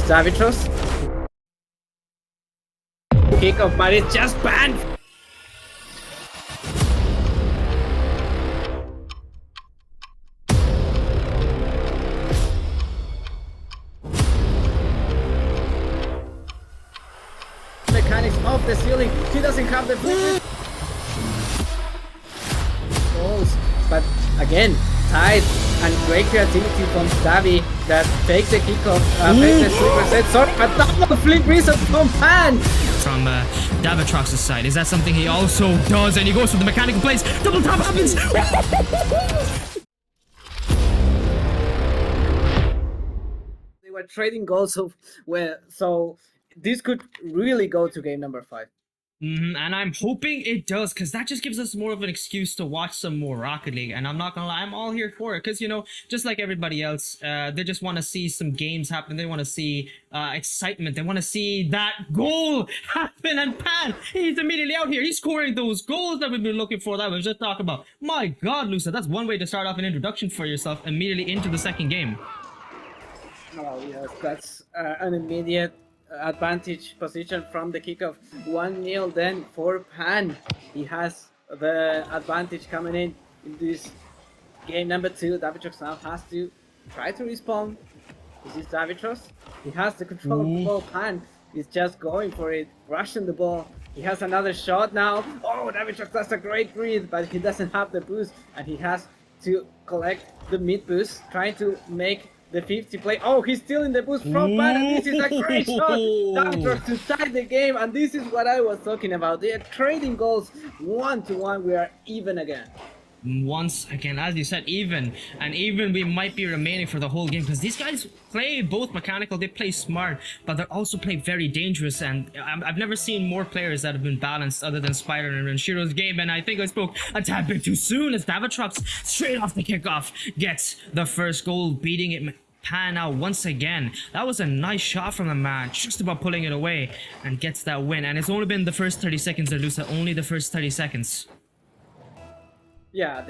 Davitros. Kickoff, but it's just banned. Mechanics off the ceiling. He doesn't have the flip. Goals, but again, tight and great creativity from Davi that fakes the kickoff, fakes the super set. Sorry, but double flip reset from Pan. From Davitrox's side, is that something he also does? And he goes for the mechanical plays. Double tap happens. They were trading goals, so this could really go to game number 5. And I'm hoping it does, because that just gives us more of an excuse to watch some more Rocket League. And I'm not gonna lie, I'm all here for it, because, you know, just like everybody else, they just want to see some games happen. They want to see excitement. They want to see that goal happen. And Pan, he's immediately out here. He's scoring those goals that we've been looking for, that we just talked about. My God, Lusa, that's one way to start off an introduction for yourself immediately into the second game. Oh yes, that's an immediate advantage position from the kickoff. 1-0 then for Pan. He has the advantage coming in this game number 2. Davitros now has to try to respawn. This is Davitros. He has the control of the ball. Pan is just going for it, rushing the ball. He has another shot now. Oh, Davitros does a great read, but he doesn't have the boost, and he has to collect the mid boost, trying to make the 50 play. Oh, he's still in the boost from Pan, and this is a great shot. Davitros to start the game, and this is what I was talking about. They are trading goals 1-1. We are even again. Once again, as you said, even we might be remaining for the whole game, because these guys play both mechanical, they play smart, but they also play very dangerous. And I've never seen more players that have been balanced other than Spider and Renshiro's game. And I think I spoke a tad bit too soon, as Davitrox straight off the kickoff gets the first goal, beating it Pan out once again. That was a nice shot from the man, just about pulling it away, and gets that win. And it's only been the first 30 seconds that Lusa, only the first 30 seconds. Yeah,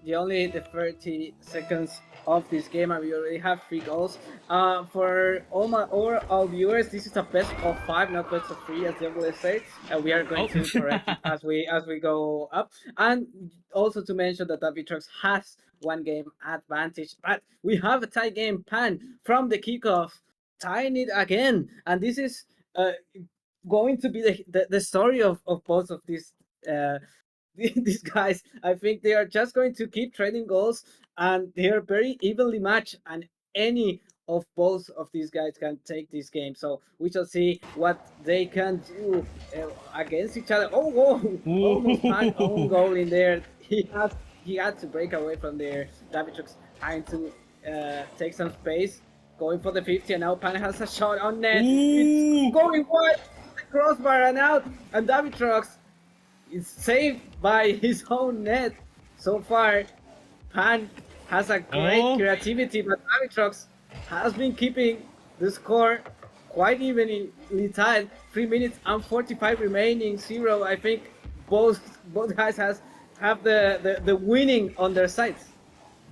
the only the 30 seconds of this game, and we already have 3 goals. For all our viewers, this is a best of 5, not best of 3, as the English says. And we are going to correct it as we go up. And also to mention that Davitros has 1 game advantage, but we have a tie game. Pan from the kickoff tying it again, and this is going to be the story of both of these. These guys, I think they are just going to keep trading goals, and they are very evenly matched, and any of both of these guys can take this game. So we shall see what they can do against each other. Oh, whoa! Almost an own goal in there. He had to break away from there. Davitros trying to take some space, going for the 50, and now Pan has a shot on net. It's going wide, crossbar and out, and Davitros is saved by his own net. So far, Pan has a great creativity, but Davitros has been keeping the score quite evenly tied. 3 minutes and 45 remaining, 0. I think both guys have the winning on their sides.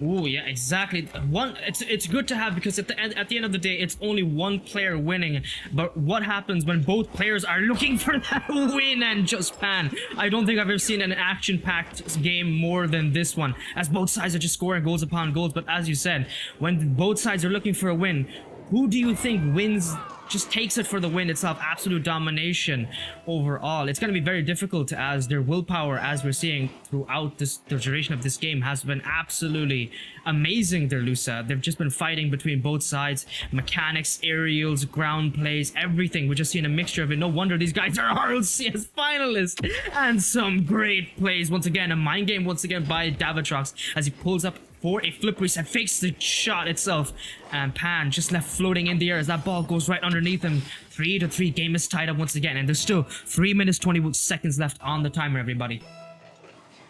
Oh yeah, exactly. It's good to have, because at the end of the day, it's only one player winning. But what happens when both players are looking for that win and just Pan? I don't think I've ever seen an action-packed game more than this one, as both sides are just scoring goals upon goals. But as you said, when both sides are looking for a win, who do you think wins? Just takes it for the win itself, absolute domination overall. It's going to be very difficult, as their willpower, as we're seeing throughout the duration of this game, has been absolutely amazing. There, Lusa, they've just been fighting between both sides, mechanics, aerials, ground plays, everything. We're just seeing a mixture of it. No wonder these guys are RLCS finalists. And some great plays once again, a mind game once again by Davitros, as he pulls up for a flip reset, fakes the shot itself, and Pan just left floating in the air as that ball goes right underneath him. 3-3, game is tied up once again, and there's still 3 minutes 20 seconds left on the timer, everybody.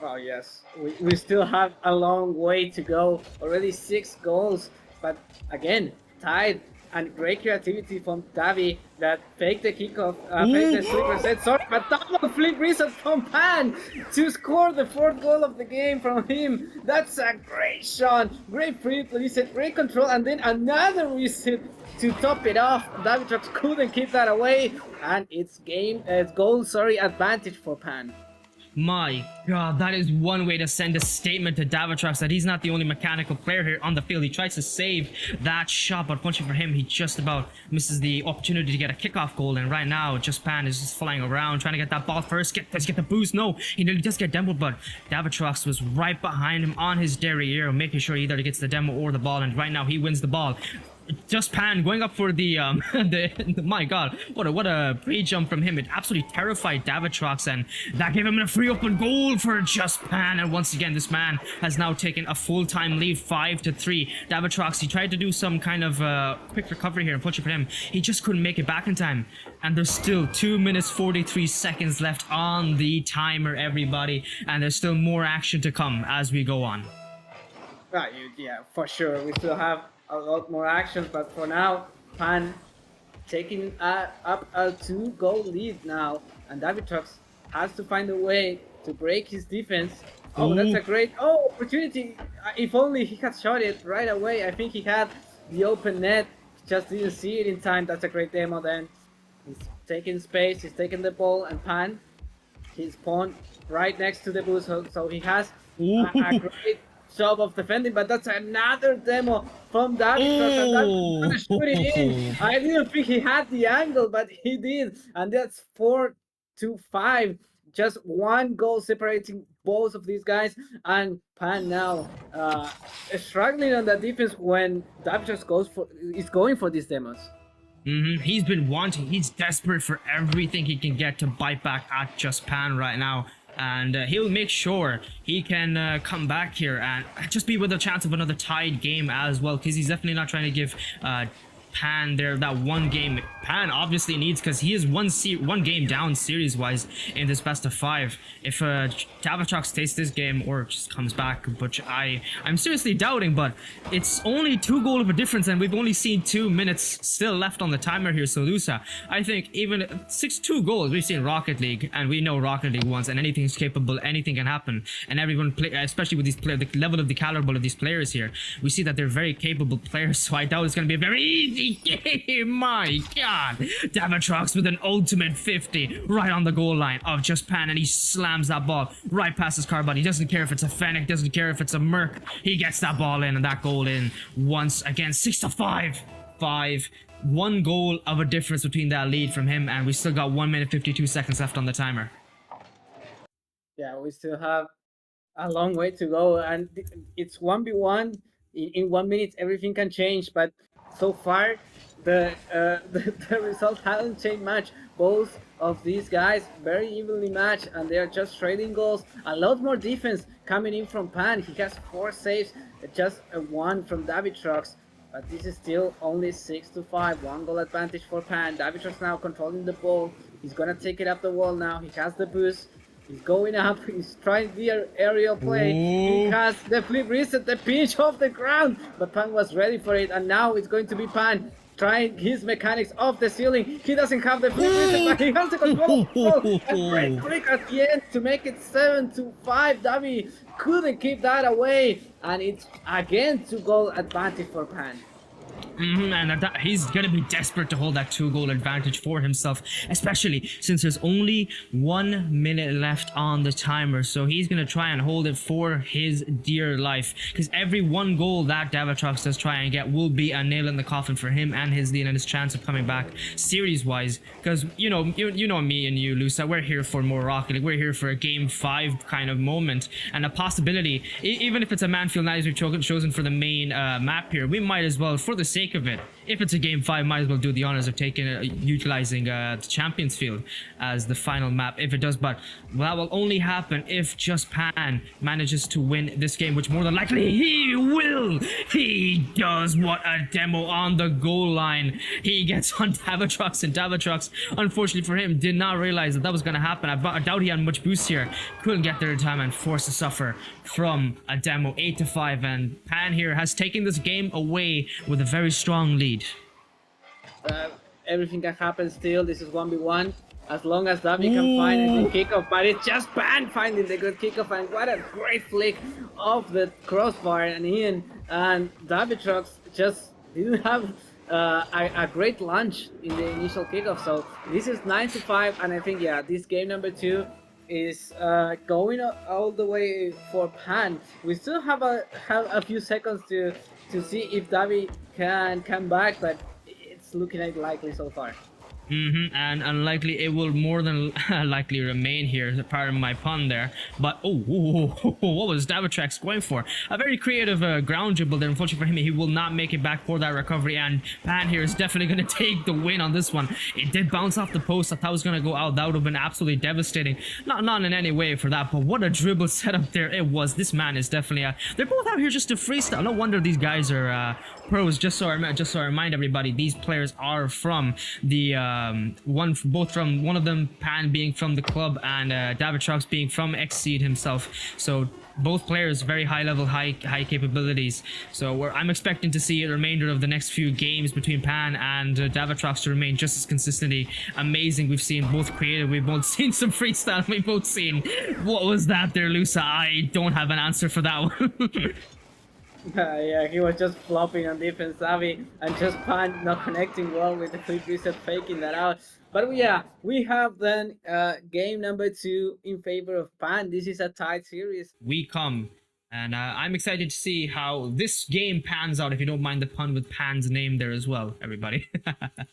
Oh yes, we still have a long way to go. Already 6 goals, but again, tied And great creativity from Davi that faked the kickoff, faked the flip reset, sorry, but double flip reset from Pan to score the 4th goal of the game from him. That's a great shot, great flip reset, great control, and then another reset to top it off. Davitrox couldn't keep that away, and it's goal, advantage for Pan. My god, that is one way to send a statement to Davitrox that he's not the only mechanical player here on the field. He tries to save that shot, but fortunately for him, he just about misses the opportunity to get a kickoff goal. And right now, Just Pan is just flying around, trying to get that ball first. Let's get the boost. No, he nearly does get demoed, but Davitrox was right behind him on his derriere, making sure he either gets the demo or the ball. And right now, he wins the ball. Just Pan going up for the my god, what a pre-jump from him. It absolutely terrified Davitrox, and that gave him a free open goal for Just Pan. And once again, this man has now taken a full-time lead, 5-3. Davitrox, he tried to do some kind of quick recovery here, unfortunately for him, he just couldn't make it back in time. And there's still 2 minutes 43 seconds left on the timer, everybody, and there's still more action to come as we go on. Right, yeah, for sure. We still have a lot more actions, but for now, Pan taking up a 2-goal lead now, and Davitrox has to find a way to break his defense. Oh, that's a great opportunity. If only he had shot it right away. I think he had the open net, just didn't see it in time. That's a great demo then. He's taking space, he's taking the ball, and Pan, he's pawned right next to the boost, so he has a great job of defending, but that's another demo from Davitrox, and that's shoot it in. I didn't think he had the angle, but he did, and that's 4-5. Just 1 goal separating both of these guys, and Pan now struggling on the defense when Davitrox is going for these demos. He's been wanting, he's desperate for everything he can get to bite back at Just Pan right now. And he'll make sure he can come back here and just be with a chance of another tied game as well, because he's definitely not trying to give Pan there that one game Pan obviously needs, because he is one game down series wise in this best of 5. If Davitrox takes this game or just comes back, which I'm seriously doubting, but it's only 2 goals of a difference, and we've only seen 2 minutes still left on the timer here. So Lusa, I think even 6-2 goals we've seen Rocket League, and we know Rocket League once, and anything's capable, anything can happen, and everyone play, especially with these players, the level of the caliber of these players here, we see that they're very capable players. So I doubt it's going to be a very easy game. My god, Davitrox with an ultimate 50 right on the goal line of Just Pan, and he slams that ball right past his car, but he doesn't care if it's a Fennec, doesn't care if it's a Merc. He gets that ball in, and that goal in once again. 6-5. 1 goal of a difference between that lead from him, and we still got 1 minute 52 seconds left on the timer. Yeah, we still have a long way to go, and it's 1v1. In 1 minute everything can change, but so far the result hasn't changed much. Both of these guys very evenly matched, and they are just trading goals. A lot more defense coming in from Pan. He has 4 saves, just 1 from Davitrox, but this is still only 6-5. 1 goal advantage for Pan. Davitrox now controlling the ball. He's gonna take it up the wall now. He has the boost. He's going up, he's trying the aerial play. He has the flip reset, the pinch off the ground, but Pan was ready for it, and now it's going to be Pan trying his mechanics off the ceiling. He doesn't have the flip reset, but he has the control of the ball. A great break at the end to make it 7-5. Davi couldn't keep that away, and it's again 2-goal advantage for Pan. And he's gonna be desperate to hold that 2-goal advantage for himself, especially since there's only 1 minute left on the timer. So he's gonna try and hold it for his dear life, because every 1 goal that Davitrox does try and get will be a nail in the coffin for him and his lead and his chance of coming back series wise. Because you know me and you, Lusa, we're here for more Rocket League. We're here for a game 5 kind of moment, and a possibility, even if it's a Manfield Knights we've chosen for the main map here, we might as well, for the sake of it, if it's a game 5, might as well do the honors of taking utilizing the Champions Field as the final map if it does. But that will only happen if Just Pan manages to win this game, which more than likely he will. He does. What a demo on the goal line. He gets on Davitrox, and Davitrox, unfortunately for him, did not realize that was going to happen. I doubt he had much boost here. Couldn't get there in time and forced to suffer from a demo. 8-5, and Pan here has taken this game away with a very strong lead. Uh, Everything can happen still. This is 1v1. As long as Davi can find a good kickoff, but it's just Pan finding the good kickoff, and what a great flick of the crossbar and Ian, and Davitrox just didn't have a great launch in the initial kickoff. So this is 9-5, and I think, yeah, this game number 2 is going all the way for Pan. We still have a few seconds to see if Davi can come back, but it's looking likely so far. And unlikely it will more than likely remain here. Pardon my pun there. But what was Davitrax going for? A very creative ground dribble there. Unfortunately for him, he will not make it back for that recovery. And Pan here is definitely going to take the win on this one. It did bounce off the post. I thought it was going to go out. That would have been absolutely devastating. Not in any way for that. But what a dribble setup there it was. This man is definitely they're both out here just to freestyle. No wonder these guys are pros. Just so I remind everybody, these players are from the one of them, Pan being from the club, and Davitrox being from Xseed himself. So both players very high level, high capabilities. So I'm expecting to see the remainder of the next few games between Pan and Davitrox to remain just as consistently amazing. We've seen both creative, we've both seen some freestyle, we've both seen what was that there, Lusa? I don't have an answer for that one. Yeah, he was just flopping on defense, Davi, and just Pan not connecting well with the flip reset, faking that out. But yeah, we have then game number 2 in favor of Pan. This is a tied series. We come, and I'm excited to see how this game pans out, if you don't mind the pun with Pan's name there as well, everybody.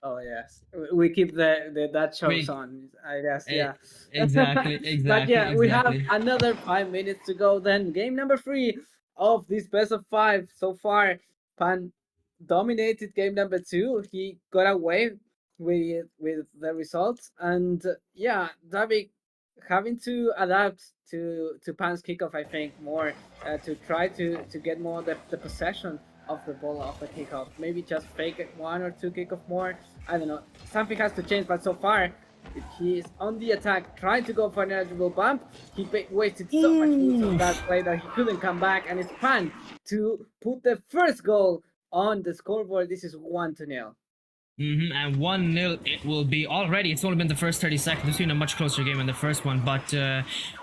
Oh yes, we keep that shows on, I guess. Yeah, exactly. But yeah, we have another 5 minutes to go. Then game number 3 of this best of 5 so far. Pan dominated game number 2. He got away with the results, and yeah, Davi having to adapt to Pan's kickoff, I think, more to try to get more the possession of the ball off the kickoff. Maybe just fake it 1 or 2 kickoff more. I don't know. Something has to change, but so far he is on the attack, trying to go for an eligible bump. He wasted so much moves on that play that he couldn't come back, and it's Pan to put the first goal on the scoreboard. This is 1-0. And 1-0 it will be already. It's only been the first 30 seconds. It's been a much closer game than the first one, but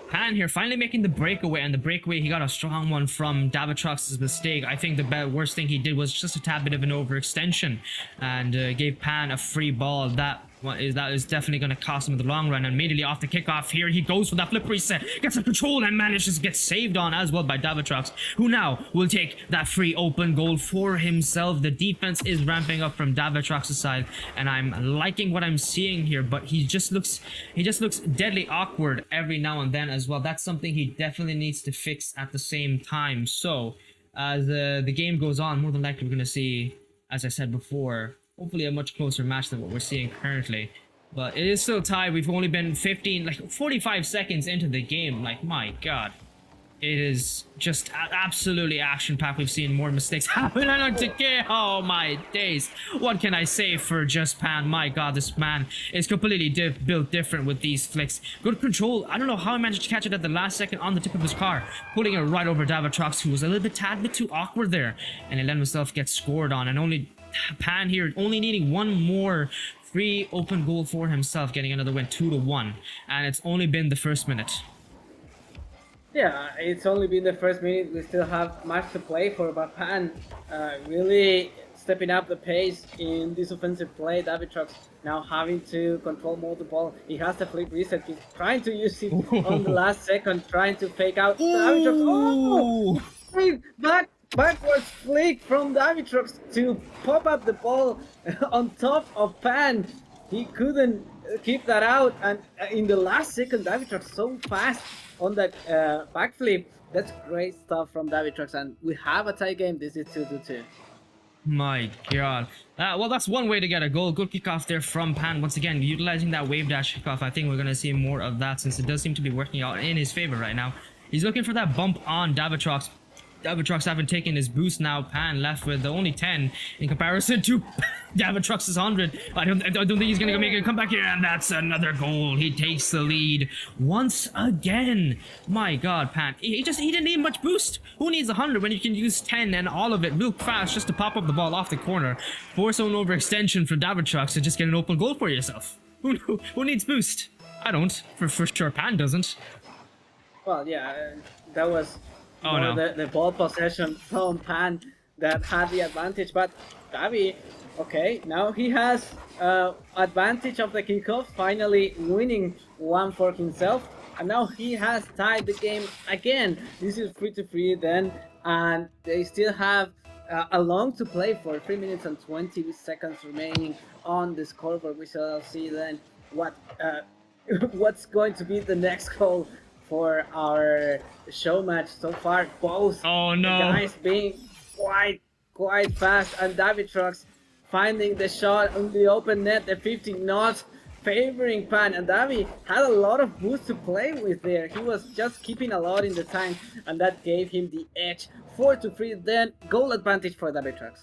Pan here finally making the breakaway, and the breakaway, he got a strong one from Davitrox's mistake. I think the worst thing he did was just a tad bit of an overextension and gave Pan a free ball. That is definitely going to cost him in the long run. And immediately off the kickoff here, he goes for that flip reset, gets a control, and manages to get saved on as well by Davitrox, who now will take that free open goal for himself. The defense is ramping up from Davitrox's side, and I'm liking what I'm seeing here, but he just looks deadly awkward every now and then as well. That's something he definitely needs to fix at the same time. So as the game goes on, more than likely we're going to see, as I said before, hopefully a much closer match than what we're seeing currently. But it is still tied. We've only been 45 seconds into the game. Like, my god. It is just absolutely action-packed. We've seen more mistakes happen. Oh my days. What can I say for just Pan? My god, this man is completely built different with these flicks. Good control. I don't know how he managed to catch it at the last second on the tip of his car, putting it right over Davitrox, who was a tad bit too awkward there. And he let himself get scored on. And only Pan here only needing one more free open goal for himself, getting another win, 2-1. And it's only been the first minute. Yeah, it's only been the first minute. We still have much to play for, but Pan really stepping up the pace in this offensive play. Davitrox now having to control more the ball. He has the flip reset. He's trying to use it on the last second, trying to fake out. Davitrox, backwards flick from Davitrox to pop up the ball on top of Pan. He couldn't keep that out, and in the last second, Davitrox so fast on that backflip. That's great stuff from Davitrox, and we have a tie game. This is 2-2. My god. Well, that's one way to get a goal. Good kickoff there from Pan. Once again, utilizing that wave dash kickoff. I think we're going to see more of that, since it does seem to be working out in his favor right now. He's looking for that bump on Davitrox. Davitrox haven't taken his boost now. Pan left with only 10 in comparison to Davitrox is 100. I don't think he's gonna make a comeback here, and that's another goal. He takes the lead once again. My God, Pan. He didn't need much boost. Who needs 100 when you can use 10 and all of it real fast just to pop up the ball off the corner? Force an overextension from Davitrox to just get an open goal for yourself. Who needs boost? I don't. For sure, Pan doesn't. Well, yeah, that was No. the ball possession from Pan that had the advantage, but Davi, okay, now he has advantage of the kickoff, finally winning one for himself, and now he has tied the game again. This is 3-3 then, and they still have a long to play for, 3 minutes and 20 seconds remaining on the scoreboard. We shall see then what what's going to be the next goal for our show match. So far, both guys being quite fast, and Davitrox finding the shot on the open net, the 50 not favoring Pan, and Davi had a lot of boost to play with there. He was just keeping a lot in the tank, and that gave him the edge. 4-3 then, goal advantage for Davitrox.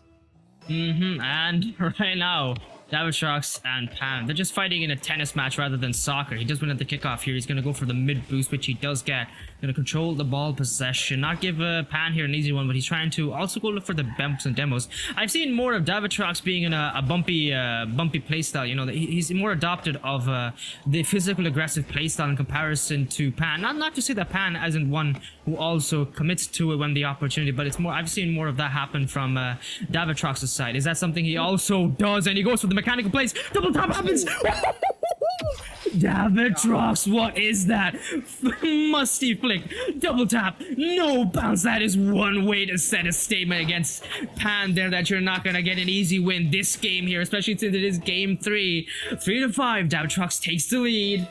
And right now, Davitrox and Pan, they're just fighting in a tennis match rather than soccer. He does win at the kickoff here. He's going to go for the mid boost, which he does get. Going to control the ball possession. Not give Pan here an easy one, but he's trying to also go look for the bumps and demos. I've seen more of Davitrox being in a bumpy playstyle. You know, he's more adopted of the physical aggressive playstyle in comparison to Pan. Not to say that Pan isn't one who also commits to it when the opportunity, but it's more. I've seen more of that happen from Davitrox's side. Is that something he also does? And he goes for the mechanical plays. Double tap happens. Davitrox, what is that? Musty flick. Double tap. No bounce. That is one way to set a statement against Pan there that you're not going to get an easy win this game here, especially since it is game 3. 3-5. Davitrox takes the lead.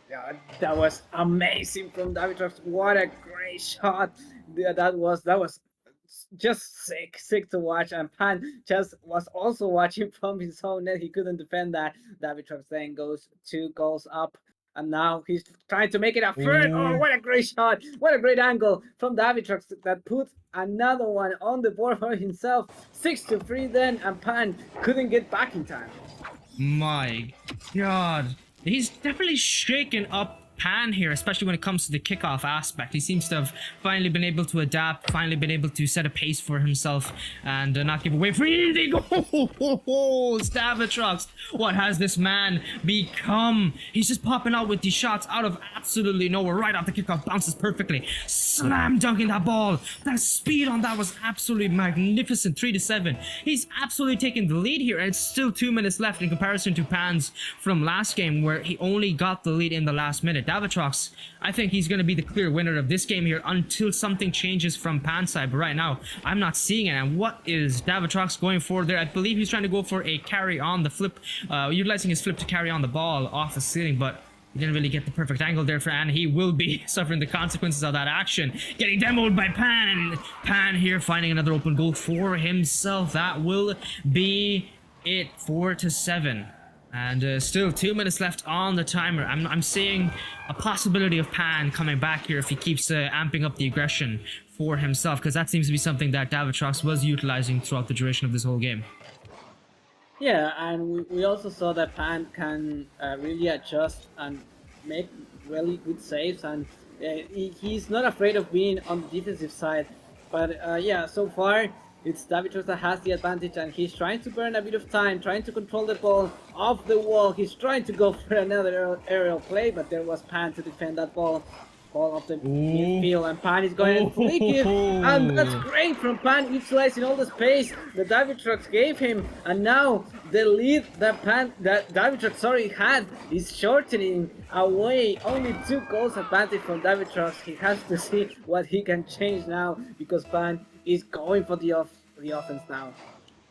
Yeah, that was amazing from Davitrox. What a great shot. That was just sick to watch, and Pan just was also watching from his own net. He couldn't defend that. Davitrox then goes 2 goals up, and now he's trying to make it a third. Oh, what a great shot. What a great angle from Davitrox that put another one on the board for himself. 6-3 then, and Pan couldn't get back in time. My God. He's definitely shaken up Pan here, especially when it comes to the kickoff aspect. He seems to have finally been able to adapt, finally been able to set a pace for himself and not give away free easy goals. Davitrox, what has this man become? He's just popping out with these shots out of absolutely nowhere, right off the kickoff, bounces perfectly, slam dunking that ball. That speed on that was absolutely magnificent. 3-7. He's absolutely taking the lead here, and it's still 2 minutes left in comparison to Pan's from last game, where he only got the lead in the last minute. Davitrox, I think he's going to be the clear winner of this game here until something changes from Pan's side, but right now I'm not seeing it. And what is Davitrox going for there? I believe he's trying to go for a carry on the flip, utilizing his flip to carry on the ball off the ceiling, but he didn't really get the perfect angle there for, and he will be suffering the consequences of that action. Getting demoed by Pan, and Pan here finding another open goal for himself. That will be it. 4-7. And still 2 minutes left on the timer. I'm seeing a possibility of Pan coming back here if he keeps amping up the aggression for himself, because that seems to be something that Davitrox was utilizing throughout the duration of this whole game. Yeah, and we also saw that Pan can really adjust and make really good saves, and he's not afraid of being on the defensive side. But yeah, so far it's Davitrox that has the advantage, and he's trying to burn a bit of time, trying to control the ball off the wall. He's trying to go for another aerial play, but there was Pan to defend that ball off the midfield, and Pan is going to flick it, and that's great from Pan, utilizing all the space that Davitrox gave him, and now the lead that Davitrox had is shortening away. Only 2 goals advantage from Davitrox. He has to see what he can change now, because Pan is going for the offense now.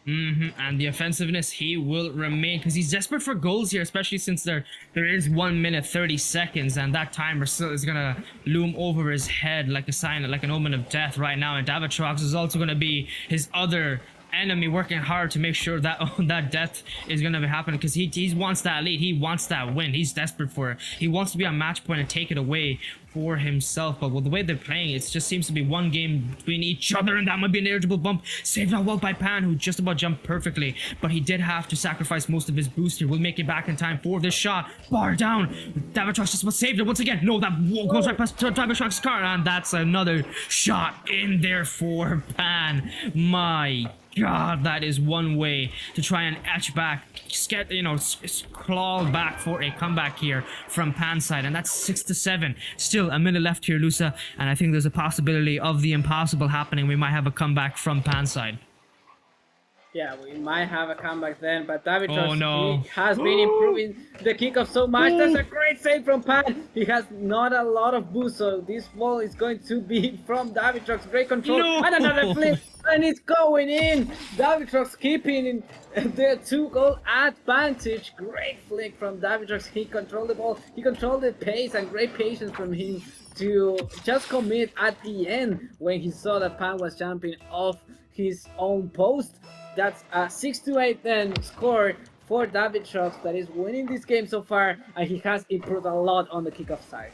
And the offensiveness, he will remain, because he's desperate for goals here, especially since there is 1 minute 30 seconds, and that timer still is gonna loom over his head like a sign, like an omen of death right now. And Davitrox is also gonna be his other enemy, working hard to make sure that that death is gonna be happening, because he wants that lead, he wants that win, he's desperate for it. He wants to be on match point and take it away for himself, but with the way they're playing, it just seems to be one game between each other, and that might be an irritable bump. Saved out well by Pan, who just about jumped perfectly, but he did have to sacrifice most of his boost here. Will make it back in time for this shot. Bar down. Davitrox just about saved it once again. No, that goes right past Davitrox's car, and that's another shot in there for Pan. My God, that is one way to try and etch back, get, you know, claw back for a comeback here from Pan's side, and that's 6-7. Still a minute left here, Lusa, and I think there's a possibility of the impossible happening. We might have a comeback from Pan's side. Yeah, we might have a comeback then, but Davitrox Oh, no. he has been improving the kickoff so much. That's a great save from Pan. He has not a lot of boost, so this ball is going to be from Davitrox. Great control. No. And another flip, and it's going in. Davitrox keeping in the 2-goal advantage. Great flick from Davitrox. He controlled the ball. He controlled the pace, and great patience from him to just commit at the end when he saw that Pan was jumping off his own post. That's a 6-8 then score for Davitrox that is winning this game so far, and he has improved a lot on the kickoff side.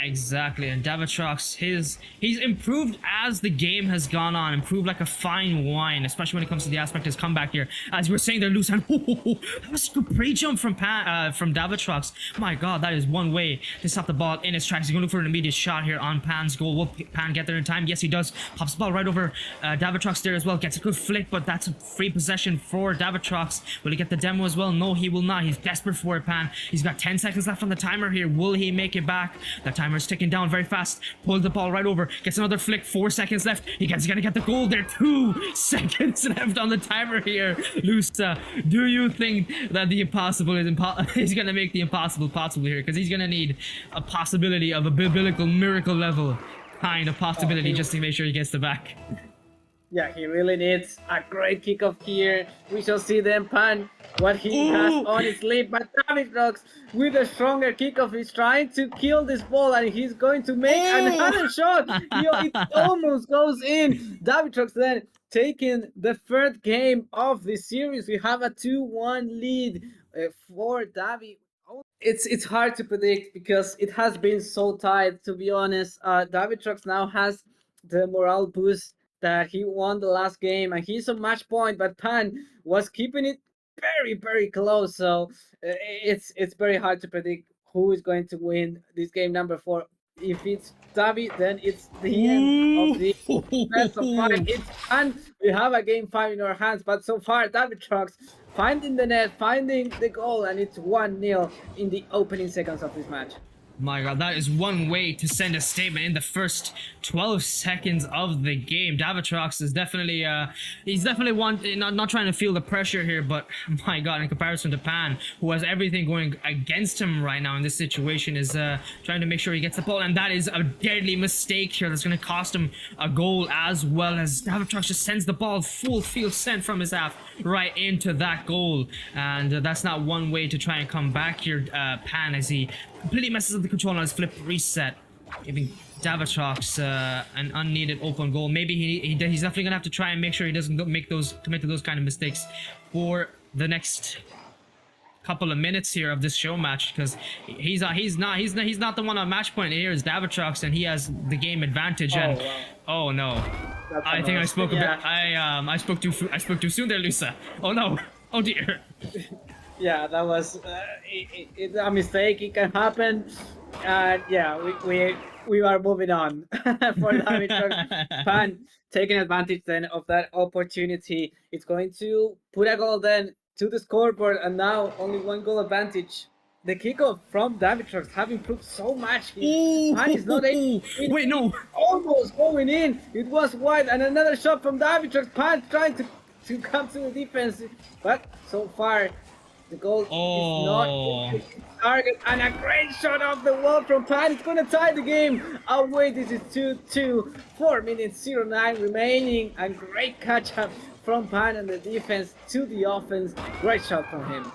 Exactly. And Davitrox, he's improved as the game has gone on, improved like a fine wine, especially when it comes to the aspect of his comeback here. As we were saying there, loose hand. That was a good pre-jump from Davitrox. My God, that is one way to stop the ball in its tracks. He's going to look for an immediate shot here on Pan's goal. Will Pan get there in time? Yes, he does. Pops the ball right over Davitrox there as well. Gets a good flick, but that's a free possession for Davitrox. Will he get the demo as well? No, he will not. He's desperate for it, Pan. He's got 10 seconds left on the timer here. Will he make it back? The timer's ticking down very fast. Pulls the ball right over. Gets another flick. 4 seconds left. He's gonna get the goal there. 2 seconds left on the timer here. Lusa, do you think that the impossible is he's gonna make the impossible possible here? Because he's gonna need a possibility of a biblical miracle level kind of possibility just to make sure he gets the back. Yeah, he really needs a great kickoff here. We shall see then Pan what he has on his sleeve. But Davitrox with a stronger kickoff is trying to kill this ball, and he's going to make another shot. It almost goes in. Davitrox then taking the third game of the series. We have a 2-1 lead for Davi. It's hard to predict because it has been so tight, to be honest. Davitrox now has the morale boost that he won the last game, and he's on match point, but Pan was keeping it very, very close. So it's very hard to predict who is going to win this game number 4. If it's Davi, then it's the end of the best of 5. It's Pan. We have a game 5 in our hands, but so far Davitrox finding the net, finding the goal, and it's 1-0 in the opening seconds of this match. My God, that is one way to send a statement in the first 12 seconds of the game. Davitrox is definitely, he's definitely not trying to feel the pressure here, but my God, in comparison to Pan, who has everything going against him right now in this situation, is trying to make sure he gets the ball, and that is a deadly mistake here that's going to cost him a goal, as well as Davitrox just sends the ball full field sent from his half right into that goal, and that's not one way to try and come back here, Pan, as he completely messes up the control on his flip reset, giving Davitrox an unneeded open goal. Maybe he's definitely gonna have to try and make sure he doesn't commit to those kind of mistakes for the next couple of minutes here of this show match, because he's not the one on match point. Here is Davitrox, and he has the game advantage. Oh no, I think I spoke a bit. I spoke too soon there, Lusa. Oh no. Oh dear. Yeah, that was a mistake. It can happen. Yeah, we are moving on for Davitrox. Pan taking advantage then of that opportunity. It's going to put a goal then to the scoreboard, and now only 1 goal advantage. The kickoff from Davitrox have improved so much. Pan is not able. Wait, no. Almost going in. It was wide, and another shot from Davitrox. Pan trying to come to the defense, but so far the goal is not target, and a great shot off the wall from Pan. It's gonna tie the game away. This is 2-2. 4 minutes 09 remaining, and great catch up from Pan and the defense to the offense. Great shot from him.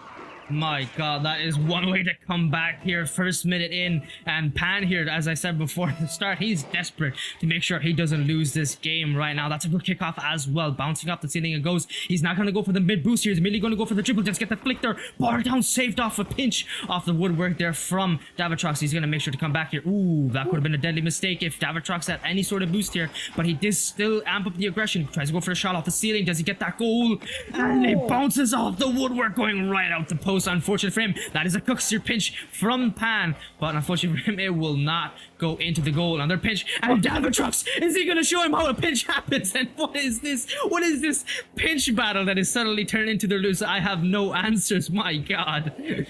My god, that is one way to come back here. First minute in, and Pan here, as I said before at the start, he's desperate to make sure he doesn't lose this game right now. That's a good kickoff as well. Bouncing up the ceiling it goes. He's not going to go for the mid boost here. He's immediately going to go for the triple. Just get the flick there. Bar down, saved off a pinch off the woodwork there from Davitrox. He's going to make sure to come back here. Ooh, that could have been a deadly mistake if Davitrox had any sort of boost here, but he did still amp up the aggression. Tries to go for a shot off the ceiling. Does he get that goal? And it bounces off the woodwork, going right out the post. Unfortunate for him, that is a cookster pinch from Pan, but unfortunately for him, it will not go into the goal. Another pinch, and Davitrox, is he going to show him how a pinch happens? And what is this? What is this pinch battle that is suddenly turned into the loser? I have no answers, my god.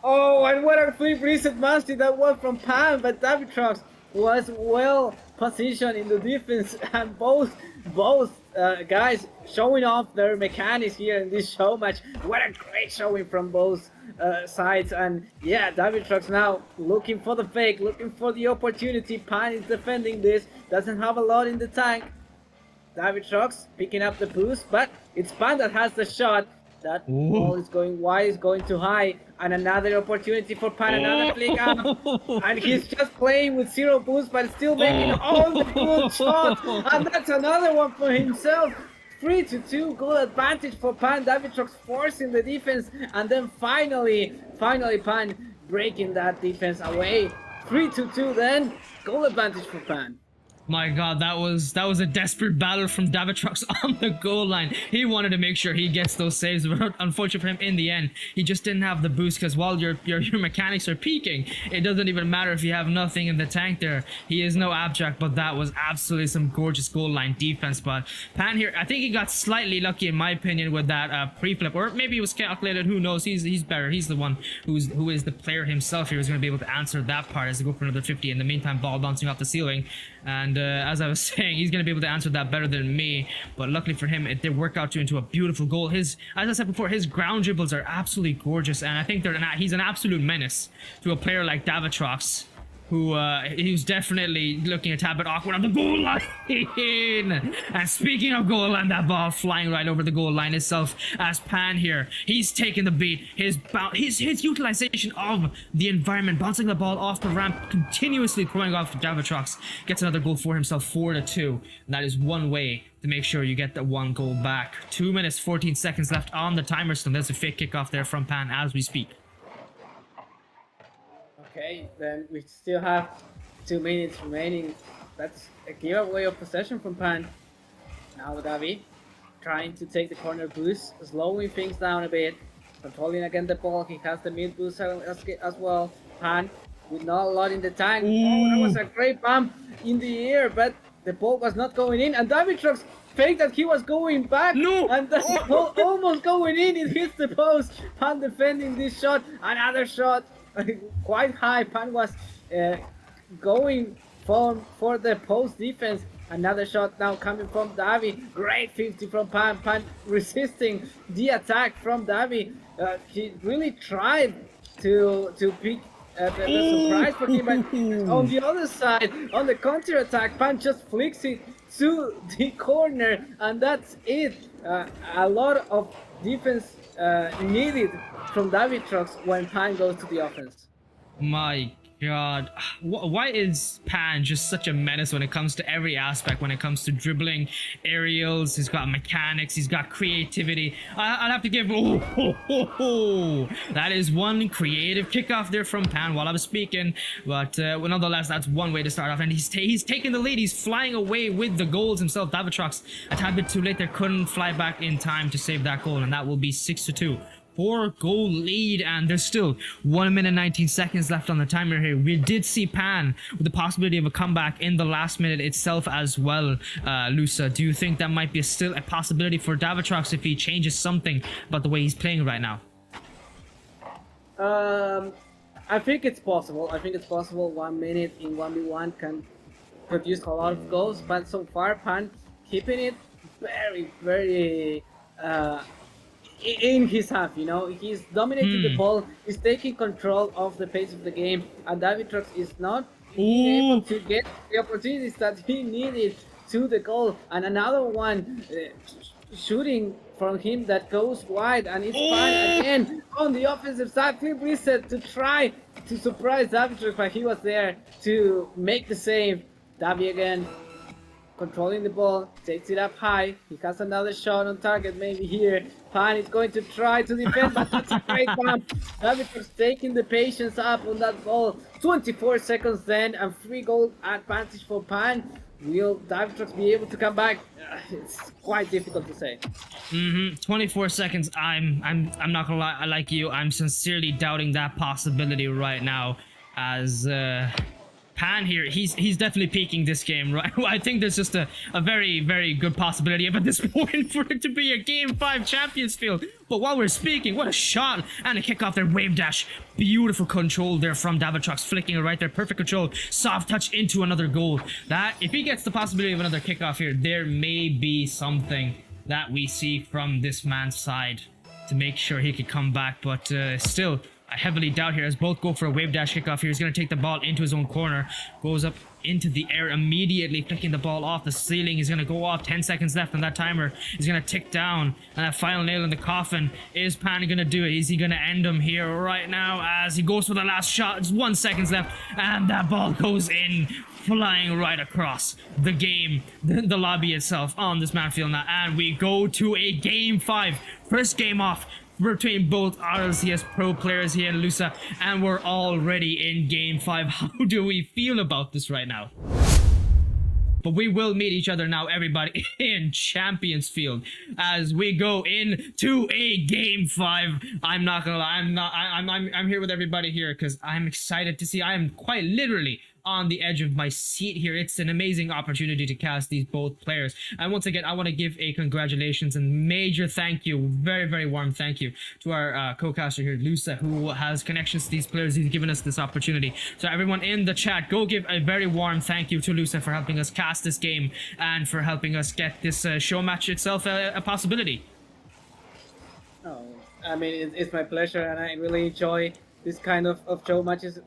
Oh, and what a flip reset mastery that was from Pan, but Davitrox was well positioned in the defense, and both guys showing off their mechanics here in this show match. What a great showing from both sides. And yeah, Davitrox now looking for the fake, looking for the opportunity. Pan is defending this, doesn't have a lot in the tank. Davitrox picking up the boost, but it's Pan that has the shot. That ball is going wide, is going too high, and another opportunity for Pan, another flick up, and he's just playing with zero boost, but still making all the good shots, and that's another one for himself. 3-2, good advantage for Pan. Davitrox forcing the defense, and then finally Pan breaking that defense away. 3-2 then, goal advantage for Pan. My god, that was a desperate battle from Davitrox on the goal line. He wanted to make sure he gets those saves, but unfortunately for him, in the end, he just didn't have the boost, because while your mechanics are peaking, it doesn't even matter if you have nothing in the tank there. He is no abject, but that was absolutely some gorgeous goal line defense. But Pan here, I think he got slightly lucky in my opinion with that pre-flip, or maybe it was calculated, who knows. He's better. He's the one who is the player himself here, who's going to be able to answer that part as they go for another 50. In the meantime, ball bouncing off the ceiling, and as I was saying, he's going to be able to answer that better than me, but luckily for him, it did work out into a beautiful goal. As I said before, his ground dribbles are absolutely gorgeous, and I think he's an absolute menace to a player like Davitrox, who he was definitely looking a tad bit awkward on the goal line. And speaking of goal line, that ball flying right over the goal line itself, as Pan here, he's taking the beat. His utilization of the environment, bouncing the ball off the ramp, continuously throwing off Davitrox, gets another goal for himself, 4-2. And that is one way to make sure you get the one goal back. 2 minutes 14 seconds left on the timer still. There's a fake kickoff there from Pan as we speak. Okay, then we still have 2 minutes remaining. That's a giveaway of possession from Pan. Now Davi trying to take the corner boost, slowing things down a bit, controlling again the ball. He has the mid boost as well. Pan with not a lot in the tank. Oh, that was a great bump in the air, but the ball was not going in, and Davitrox faked that he was going back, and the ball almost going in. It hits the post. Pan defending this shot, another shot. Quite high. Pan was going for the post defense. Another shot now coming from Davi. Great 50 from Pan. Pan resisting the attack from Davi. He really tried to pick the surprise for him, but on the other side, on the counter attack, Pan just flicks it to the corner, and that's it. A lot of defense needed from Davitrox when Pan goes to the offense. My god, why is Pan just such a menace when it comes to every aspect? When it comes to dribbling, aerials, he's got mechanics, he's got creativity. I'll have to give that is one creative kickoff there from Pan while I was speaking, but nonetheless, that's one way to start off, and he's taking the lead. He's flying away with the goals himself. Davitrox a tad bit too late there, couldn't fly back in time to save that goal, and that will be 6-2. 4-goal lead, and there's still 1 minute 19 seconds left on the timer here. We did see Pan with the possibility of a comeback in the last minute itself as well. Lusa, do you think that might be still a possibility for Davitrox if he changes something about the way he's playing right now? I think it's possible. 1 minute in 1v1 can produce a lot of goals, but so far Pan keeping it very in his half, you know. He's dominating the ball, he's taking control of the pace of the game, and Davitrox is not being able to get the opportunities that he needed to the goal. And another one shooting from him that goes wide, and it's fine Oh! again on the offensive side. Flip reset to try to surprise Davitrux, but he was there to make the save. Davi again controlling the ball, takes it up high. He has another shot on target, maybe here. Pan is going to try to defend, but that's a great bump. Davitrux taking the patience up on that ball. 24 seconds then, and 3-goal advantage for Pan. Will Davitrux be able to come back? It's quite difficult to say. 24 seconds. I'm not gonna lie. I like you. I'm sincerely doubting that possibility right now, as Pan here, he's definitely peaking this game, right? I think there's just a very, very good possibility of at this point for it to be a Game 5 Champions Field. But while we're speaking, what a shot and a kick off there, wave dash. Beautiful control there from Davitrux, flicking it right there. Perfect control. Soft touch into another goal. That, if he gets the possibility of another kickoff here, there may be something that we see from this man's side to make sure he could come back. But still, I heavily doubt here as both go for a wave dash kickoff here. He's going to take the ball into his own corner. Goes up into the air immediately, flicking the ball off the ceiling. He's going to go off. 10 seconds left on that timer. He's going to tick down. And that final nail in the coffin. Is Pan going to do it? Is he going to end him here right now as he goes for the last shot? It's 1 second left. And that ball goes in, flying right across the game, the lobby itself on this man field now. And we go to a Game 5. First game off between both RLCS pro players here in Lusa, and we're already in Game 5. How do we feel about this right now? But we will meet each other now, everybody, in Champions Field as we go into a Game 5. I'm not gonna lie, I'm here with everybody here because I'm excited to see. I am quite literally on the edge of my seat here. It's an amazing opportunity to cast these both players. And once again, I want to give a congratulations and major thank you, very, very warm thank you to our co-caster here, Lusa, who has connections to these players. He's given us this opportunity. So everyone in the chat, go give a very warm thank you to Lusa for helping us cast this game and for helping us get this show match itself a possibility. Oh, I mean, it's my pleasure, and I really enjoy this kind of show matches,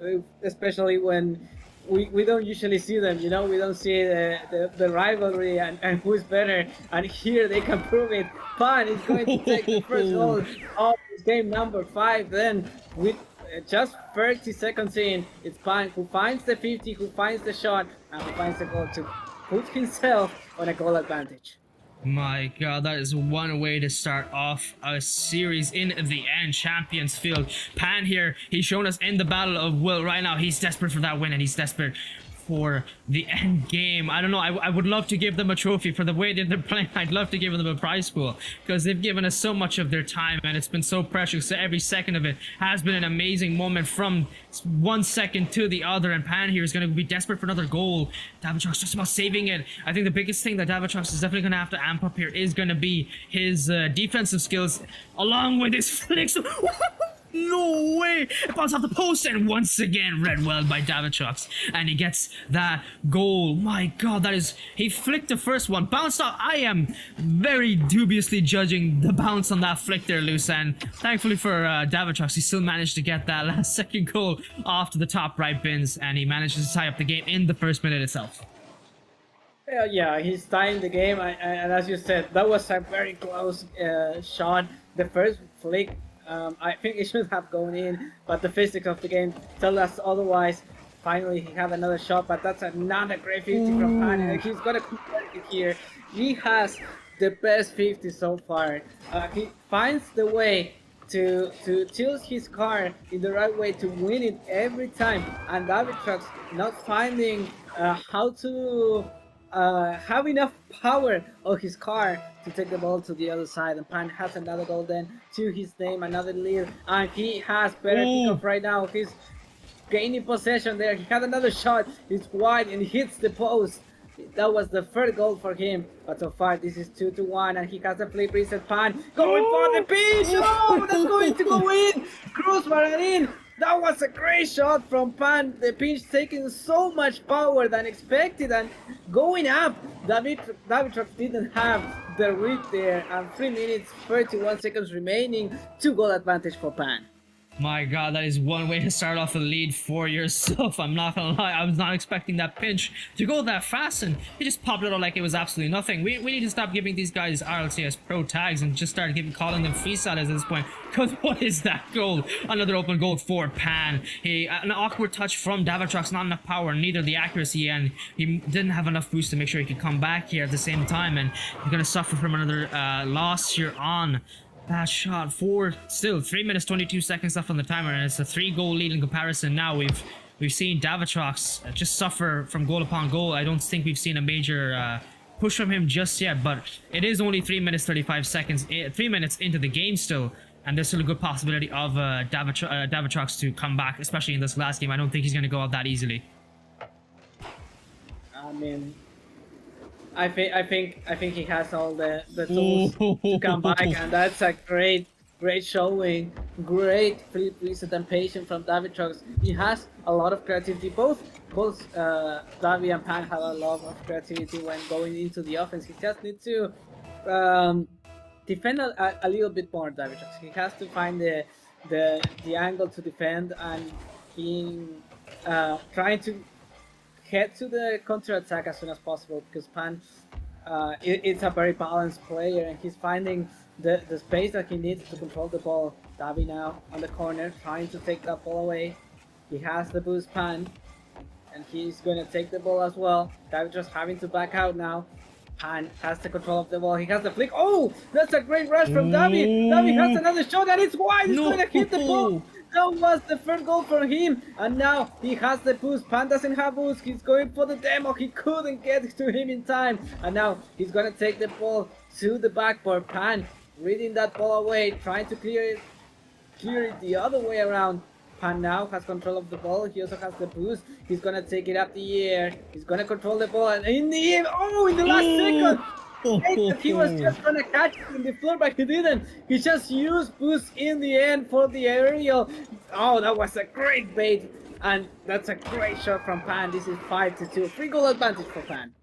especially when we don't usually see them, you know. We don't see the rivalry and who's better, and here they can prove it. Pan is going to take the first goal of game number 5. Then with just 30 seconds in, it's Pan who finds the 50, who finds the shot, and who finds the goal to put himself on a goal advantage. My god, that is one way to start off a series in the end. Champions Field. Pan here, he's shown us in the Battle of Will right now. He's desperate for that win, and he's desperate for the end game. I don't know, I would love to give them a trophy for the way that they're playing. I'd love to give them a prize pool because they've given us so much of their time and it's been so precious. So every second of it has been an amazing moment from 1 second to the other, and Pan here is going to be desperate for another goal. Davitrux just about saving it. I think the biggest thing that Davitrux is definitely going to have to amp up here is going to be his defensive skills along with his flicks. No way! It bounced off the post, and once again read well by Davitrux, and he gets that goal. My god, that is... He flicked the first one, bounced off. I am very dubiously judging the bounce on that flick there, Luce, and thankfully for Davitrux, he still managed to get that last second goal off to the top right bins, and he manages to tie up the game in the first minute itself. Yeah, he's tying the game, and as you said, that was a very close shot. The first flick, I think it should have gone in, but the physics of the game tell us otherwise. Finally, he had another shot, but that's another great 50 from Pan. He's gonna convert it here. He has the best 50 so far. He finds the way to tilt his car in the right way to win it every time, and Davitrux not finding how to have enough power of his car to take the ball to the other side. And Pan has another goal then to his name, another lead, and he has better kickoff right now. He's gaining possession there. He had another shot, it's wide and hits the post. That was the third goal for him, but so far this is 2-1, and he has a flip reset. Pan going for the pitch. Oh, that's going to go in. Crossbar in. That was a great shot from Pan. The pinch taking so much power than expected and going up. Davitrux didn't have the read there, and 3 minutes 31 seconds remaining. 2-goal advantage for Pan. My god, that is one way to start off a lead for yourself. I'm not gonna lie, I was not expecting that pinch to go that fast, and he just popped it out like it was absolutely nothing. We need to stop giving these guys RLCS pro tags and just start calling them freestylers at this point. Because what is that goal? Another open goal for Pan. An awkward touch from Davatrox, not enough power, neither the accuracy, and he didn't have enough boost to make sure he could come back here at the same time, and he's gonna suffer from another loss here on that shot for still 3 minutes 22 seconds left on the timer, and it's a 3-goal lead in comparison. Now we've seen Davatrox just suffer from goal upon goal. I don't think we've seen a major push from him just yet, but it is only 3 minutes 35 seconds, 3 minutes into the game still, and there's still a good possibility of Davatrox to come back, especially in this last game. I don't think he's going to go out that easily. I mean, I think he has all the tools to come back, and that's a great showing, great flip reset and patience from Davatrox. He has a lot of creativity. Both Davi and Pan have a lot of creativity when going into the offense. He just needs to defend a little bit more. Davatrox. He has to find the angle to defend, and trying to head to the counter attack as soon as possible, because Pan it's a very balanced player, and he's finding the space that he needs to control the ball. Davi now on the corner trying to take that ball away. He has the boost Pan, and he's going to take the ball as well. Davi just having to back out now. Pan has the control of the ball. He has the flick. Oh, that's a great rush from Davi. Davi has another shot, and it's wide. He's going to hit the ball. That was the first goal for him, and now he has the boost. Pan doesn't have boost. He's going for the demo. He couldn't get to him in time, and now he's gonna take the ball to the backboard. Pan reading that ball away, trying to clear it the other way around. Pan now has control of the ball. He also has the boost. He's gonna take it up the air. He's gonna control the ball, and in the air, in the last second. He was just gonna catch it in the floor, but he didn't. He just used boost in the end for the aerial. Oh, that was a great bait, and that's a great shot from Pan. This is 5-2, 3-goal advantage for Pan.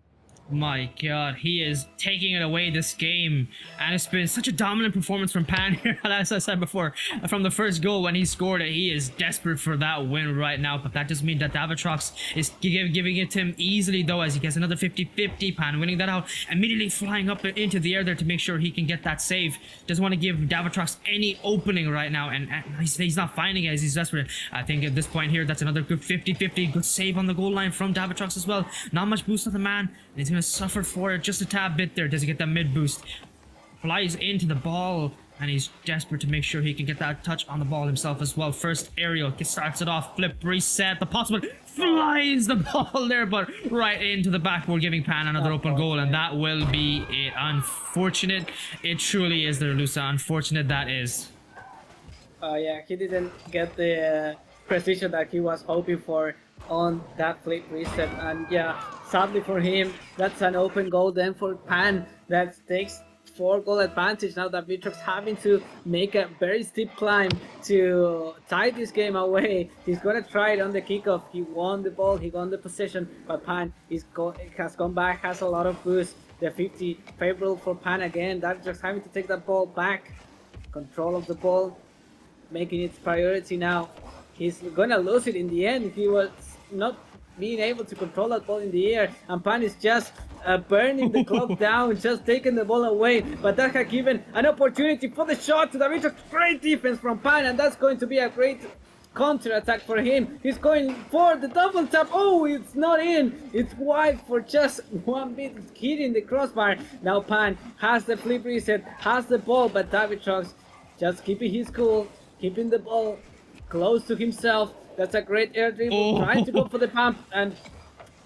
My god, he is taking it away this game, and it's been such a dominant performance from Pan here. As I said before, from the first goal when he scored it, he is desperate for that win right now, but that doesn't mean that Davatrox is giving it to him easily though, as he gets another 50-50. Pan winning that out, immediately flying up into the air there to make sure he can get that save. Doesn't want to give Davatrox any opening right now, and he's not finding it as he's desperate. I think at this point here, that's another good 50-50, good save on the goal line from Davatrox as well. Not much boost on the man, and he's gonna suffer for it just a tad bit there. Does he get that mid boost? Flies into the ball, and he's desperate to make sure he can get that touch on the ball himself as well. First aerial, starts it off, flip, reset, the possible, flies the ball there, but right into the backboard, giving Pan another open goal, and that will be it. Unfortunate. It truly is there, Lusa. Unfortunate that is. Yeah, he didn't get the precision that he was hoping for on that flip reset, and yeah, sadly for him, that's an open goal then for Pan. That takes 4-goal advantage. Now that Davatrox having to make a very steep climb to tie this game away. He's gonna try it on the kickoff. He won the ball, he won the possession, but Pan has gone back, has a lot of boost. The 50 favorable for Pan again. Davatrox having to take that ball back, control of the ball, making it priority now. He's gonna lose it in the end. He was not being able to control that ball in the air, and Pan is just burning the clock down, just taking the ball away. But that has given an opportunity for the shot to Davatrox. Great defense from Pan, and that's going to be a great counter attack for him. He's going for the double tap. Oh, it's not in. It's wide for just one bit, hitting the crossbar. Now Pan has the flip reset, has the ball, but Davatrox just keeping his cool, keeping the ball close to himself. That's a great air dribble, trying to go for the pump, and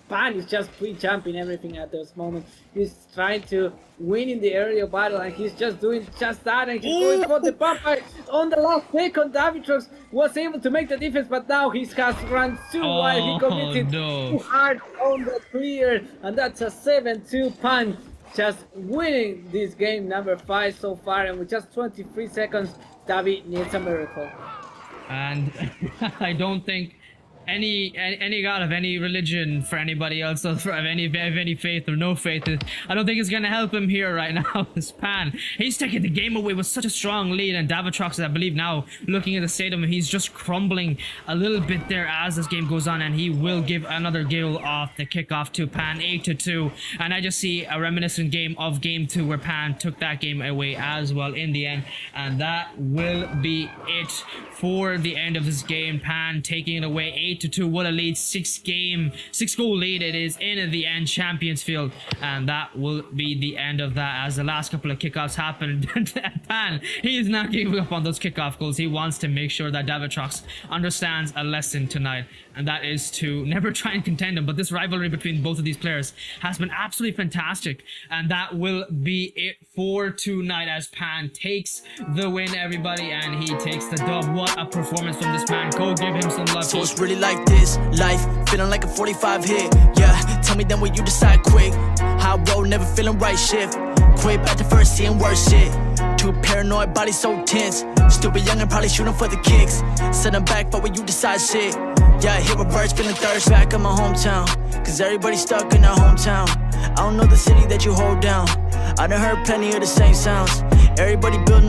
Pan is just pre-jumping everything at this moment. He's trying to win in the aerial battle, and he's just doing just that, and he's going for the pump. On the last second, Davatrox was able to make the defense, but now he has run too wide. He committed too hard on the clear, and that's a 7-2 Pan. Just winning this game number 5 so far, and with just 23 seconds, Davi needs a miracle. And I don't think any god of any religion for anybody else, or for any faith or no faith, I don't think it's gonna help him here right now. This Pan, he's taking the game away with such a strong lead, and Davatrox, I believe now, looking at the state of him, he's just crumbling a little bit there as this game goes on, and he will give another goal off the kickoff to Pan, 8-2, and I just see a reminiscent game of game 2 where Pan took that game away as well in the end, and that will be it for the end of this game. Pan taking it away 8-2. What a lead, 6-goal lead it is in the end, Champions Field, and that will be the end of that as the last couple of kickoffs happened. Pan, he is not giving up on those kickoff goals. He wants to make sure that Davatrox understands a lesson tonight, and that is to never try and contend him. But this rivalry between both of these players has been absolutely fantastic, and that will be it for tonight as Pan takes the win, everybody, and he takes the dub. What a performance from this man. Go give him some love. So it's really like this life, feeling like a 45 hit. Yeah, tell me then when you decide quick. High road, never feeling right shift. Quit back to first, seeing worse shit. Too paranoid, body so tense. Stupid young and probably shooting for the kicks. Send back for when you decide shit. Yeah, hit reverse, feeling thirst back in my hometown. Cause everybody's stuck in their hometown. I don't know the city that you hold down. I done heard plenty of the same sounds. Everybody building